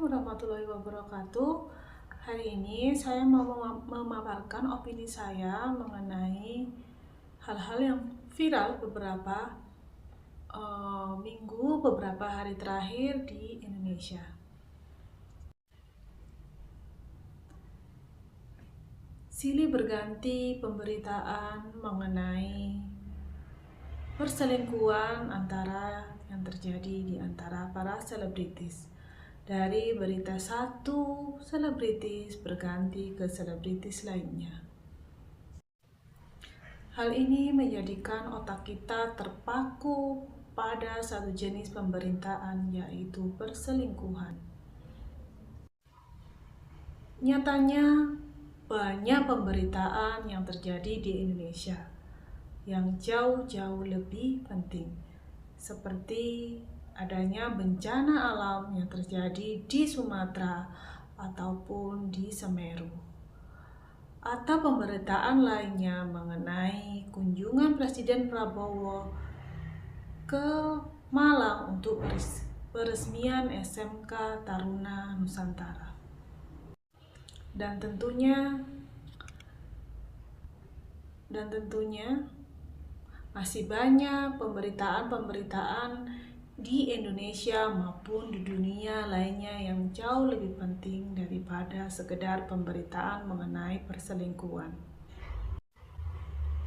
warahmatullahi wabarakatuh. Hari ini saya mau memaparkan opini saya mengenai hal-hal yang viral beberapa hari terakhir di Indonesia. Silih berganti pemberitaan mengenai perselingkuhan yang terjadi di antara para selebritis. Dari berita satu selebritis berganti ke selebritis lainnya. Hal ini menjadikan otak kita terpaku pada satu jenis pemberitaan, yaitu perselingkuhan. Nyatanya, banyak pemberitaan yang terjadi di Indonesia yang jauh-jauh lebih penting, seperti adanya bencana alam yang terjadi di Sumatera ataupun di Semeru, atau pemberitaan lainnya mengenai kunjungan Presiden Prabowo ke Malang untuk peresmian SMK Taruna Nusantara. Dan tentunya masih banyak pemberitaan di Indonesia maupun di dunia lainnya yang jauh lebih penting daripada sekedar pemberitaan mengenai perselingkuhan.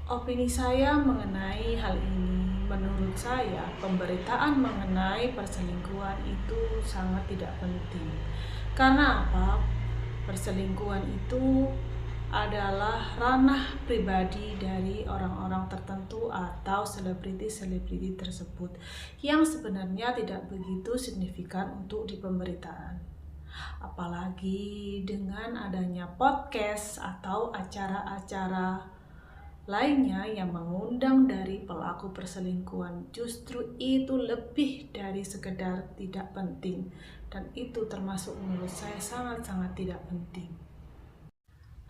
Opini saya mengenai hal ini, menurut saya pemberitaan mengenai perselingkuhan itu sangat tidak penting. Karena apa? Perselingkuhan itu adalah ranah pribadi dari orang-orang tertentu atau selebriti tersebut yang sebenarnya tidak begitu signifikan untuk di pemberitaan. Apalagi dengan adanya podcast atau acara-acara lainnya yang mengundang dari pelaku perselingkuhan, justru itu lebih dari sekedar tidak penting, dan itu termasuk menurut saya sangat-sangat tidak penting.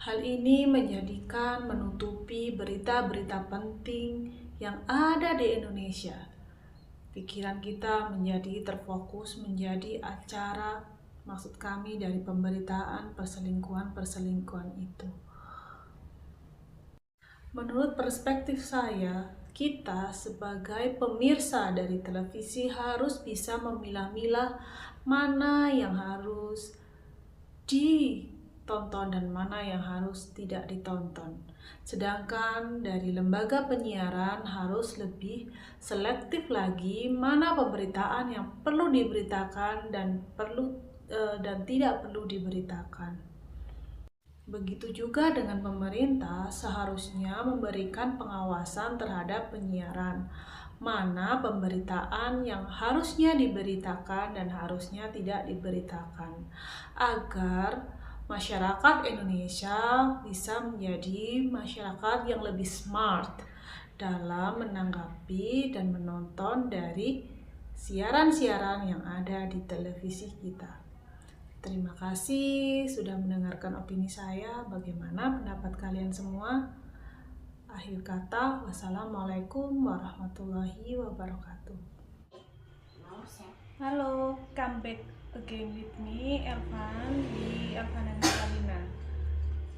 Hal ini menutupi berita-berita penting yang ada di Indonesia. Pikiran kita menjadi terfokus menjadi acara, maksud kami dari pemberitaan perselingkuhan itu. Menurut perspektif saya, kita sebagai pemirsa dari televisi harus bisa memilah-milah mana yang harus ditonton dan mana yang harus tidak ditonton. Sedangkan dari lembaga penyiaran harus lebih selektif lagi mana pemberitaan yang perlu diberitakan dan tidak perlu diberitakan. Begitu juga dengan pemerintah seharusnya memberikan pengawasan terhadap penyiaran, mana pemberitaan yang harusnya diberitakan dan harusnya tidak diberitakan, agar masyarakat Indonesia bisa menjadi masyarakat yang lebih smart dalam menanggapi dan menonton dari siaran-siaran yang ada di televisi kita. Terima kasih sudah mendengarkan opini saya. Bagaimana pendapat kalian semua? Akhir kata, wassalamualaikum warahmatullahi wabarakatuh. Halo, come back again with me, Elvan, di Elvan and Salina.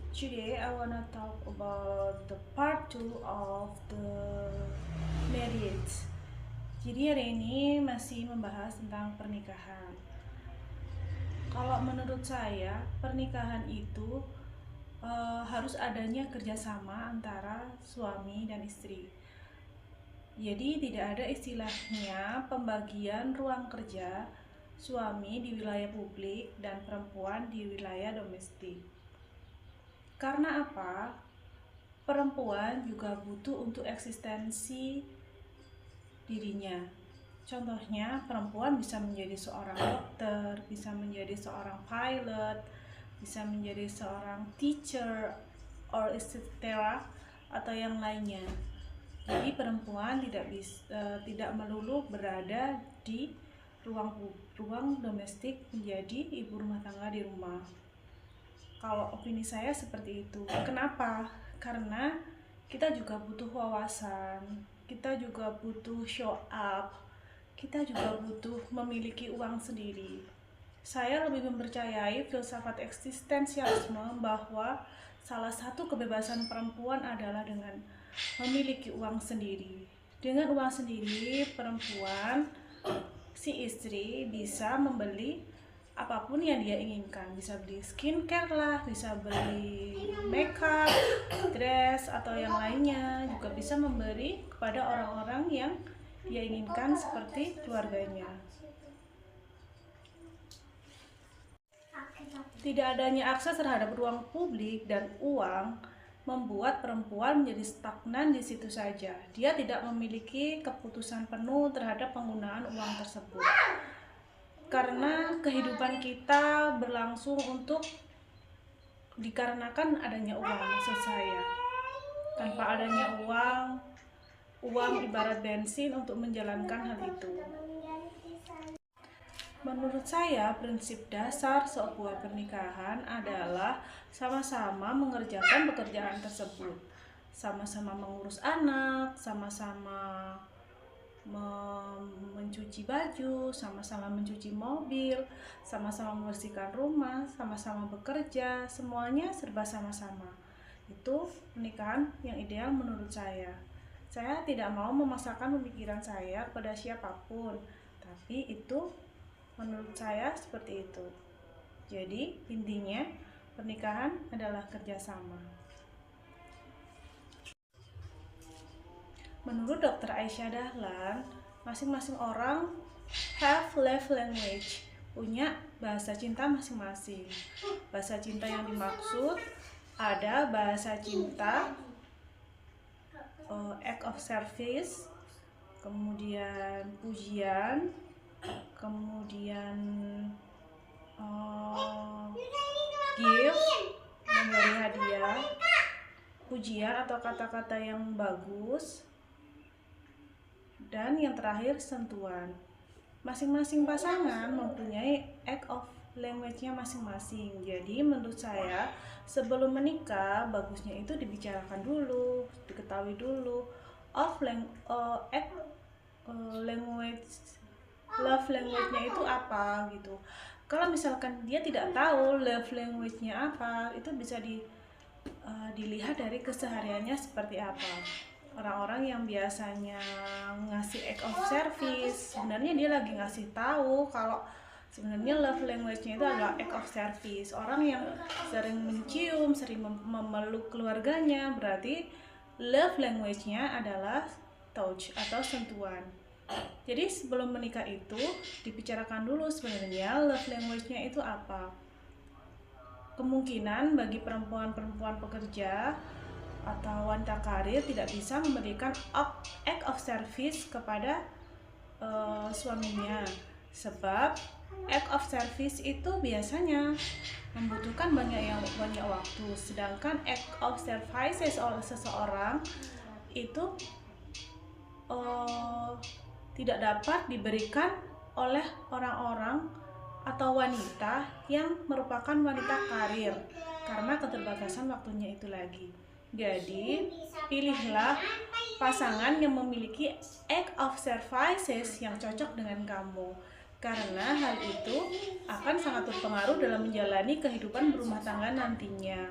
Today I wanna talk about the part 2 of the marriage. Jadi hari ini masih membahas tentang pernikahan. Kalau menurut saya, pernikahan itu harus adanya kerjasama antara suami dan istri. Jadi tidak ada istilahnya pembagian ruang kerja suami di wilayah publik dan perempuan di wilayah domestik. Karena apa? Perempuan juga butuh untuk eksistensi dirinya. Contohnya, perempuan bisa menjadi seorang dokter, bisa menjadi seorang pilot, bisa menjadi seorang teacher, or etc. atau yang lainnya. Jadi perempuan tidak melulu berada di ruang domestik menjadi ibu rumah tangga di rumah. Kalau opini saya seperti itu. Kenapa? Karena kita juga butuh wawasan, kita juga butuh show up, kita juga butuh memiliki uang sendiri. Saya lebih mempercayai filsafat eksistensialisme bahwa salah satu kebebasan perempuan adalah dengan memiliki uang sendiri. Dengan uang sendiri, perempuan, si istri bisa membeli apapun yang dia inginkan. Bisa beli skincare lah, bisa beli makeup, dress, atau yang lainnya. Juga bisa memberi kepada orang-orang yang dia inginkan seperti keluarganya. Tidak adanya akses terhadap ruang publik dan uang membuat perempuan menjadi stagnan di situ saja. Dia tidak memiliki keputusan penuh terhadap penggunaan uang tersebut. Karena kehidupan kita berlangsung untuk dikarenakan adanya uang, maksud saya. Tanpa adanya uang ibarat bensin untuk menjalankan hal itu. Menurut saya, prinsip dasar sebuah pernikahan adalah sama-sama mengerjakan pekerjaan tersebut. Sama-sama mengurus anak, sama-sama mencuci baju, sama-sama mencuci mobil, sama-sama membersihkan rumah, sama-sama bekerja, semuanya serba sama-sama. Itu pernikahan yang ideal menurut saya. Saya tidak mau memaksakan pemikiran saya kepada siapapun, tapi itu menurut saya seperti itu. Jadi intinya pernikahan adalah kerjasama. Menurut Dr. Aisyah Dahlan, masing-masing orang have love language, punya bahasa cinta masing-masing. Bahasa cinta yang dimaksud ada bahasa cinta act of service, kemudian pujian, kemudian gift, memberi hadiah, pujian atau kata-kata yang bagus, dan yang terakhir sentuhan. Masing-masing pasangan mempunyai act of language-nya masing-masing. Jadi menurut saya sebelum menikah bagusnya itu dibicarakan dulu, diketahui dulu language, love language-nya itu apa gitu. Kalau misalkan dia tidak tahu love language-nya apa, itu bisa dilihat dari kesehariannya seperti apa. Orang-orang yang biasanya ngasih act of service, sebenarnya dia lagi ngasih tahu kalau sebenarnya love language-nya itu adalah act of service. Orang yang sering mencium, sering memeluk keluarganya, berarti love language-nya adalah touch atau sentuhan. Jadi sebelum menikah itu dibicarakan dulu sebenarnya love language-nya itu apa. Kemungkinan bagi perempuan-perempuan pekerja atau wanita karir tidak bisa memberikan act of service kepada suaminya, sebab act of service itu biasanya membutuhkan banyak waktu, sedangkan act of services oleh seseorang itu tidak dapat diberikan oleh orang-orang atau wanita yang merupakan wanita karir karena keterbatasan waktunya itu lagi. Jadi pilihlah pasangan yang memiliki act of services yang cocok dengan kamu, karena hal itu akan sangat berpengaruh dalam menjalani kehidupan berumah tangga nantinya.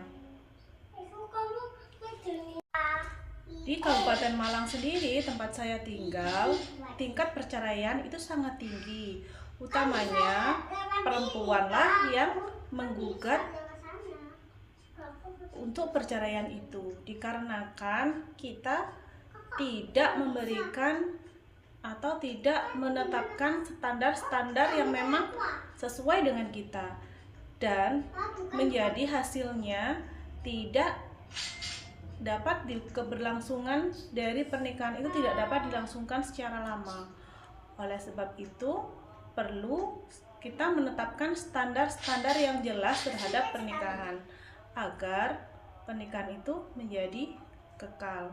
Di Kabupaten Malang sendiri, tempat saya tinggal, tingkat perceraian itu sangat tinggi. Utamanya perempuanlah yang menggugat untuk perceraian itu, dikarenakan kita tidak memberikan atau tidak menetapkan standar-standar yang memang sesuai dengan kita, dan menjadi hasilnya tidak dapat keberlangsungan dari pernikahan itu tidak dapat dilangsungkan secara lama. Oleh sebab itu perlu kita menetapkan standar-standar yang jelas terhadap pernikahan agar pernikahan itu menjadi kekal.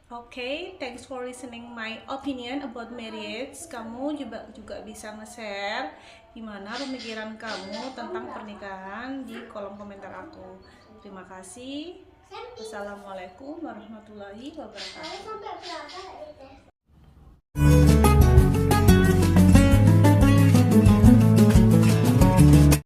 Okay, thanks for listening my opinion about marriage. Kamu juga bisa nge-share gimana pemikiran kamu tentang pernikahan di kolom komentar aku. Terima kasih. Wassalamualaikum warahmatullahi wabarakatuh.